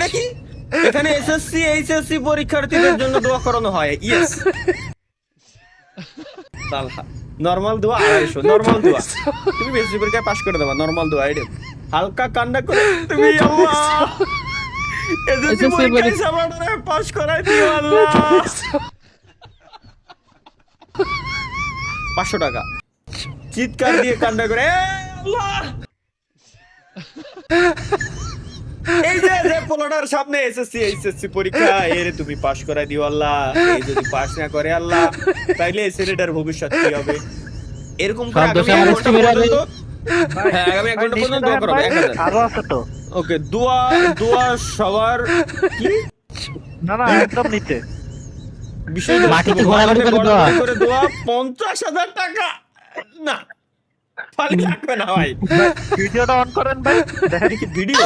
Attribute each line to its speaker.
Speaker 1: এটা কি? এখানে এসএসসি এইচএসসি পরীক্ষার্থীদের জন্য দোয়া করানো হয়। ইয়েস। নরমাল দোয়া 250, নরমাল দোয়া। তুমি বেশি পরীক্ষায় পাস করে দেবা, নরমাল দোয়া এটা। হালকা কান্না করে তুমি আল্লাহ এসএসসি
Speaker 2: এসএসসি
Speaker 1: পরীক্ষায় সামারে পাস করাই দিও আল্লাহ। 500 টাকা চিৎকার দিয়ে কান্না করে এ আল্লাহ। এই যে যে পোলাটার সামনে এসএসসি এইচএসসি পরীক্ষা এর তুমি পাস করাই দিও আল্লাহ। এই যদি পাস না করে আল্লাহ তাইলে এই ছেলেটার ভবিষ্যৎ কি হবে? এরকম করে আগামী 1 ঘন্টা পর্যন্ত, হ্যাঁ আগামী 1 ঘন্টা পর্যন্ত দোয়া করবে 1000।
Speaker 3: আরো আছে তো।
Speaker 1: ওকে, দোয়া দোয়া সবার কি
Speaker 3: না না একদম নিচে।
Speaker 1: বিষয়
Speaker 2: মাটিতে ঘোরাঘুরি করে দোয়া।
Speaker 1: করে দোয়া 50,000 টাকা না ফালি লাগবে না ভাই।
Speaker 3: ভিডিওটা অন করেন ভাই, দেখেন
Speaker 1: কি ভিডিও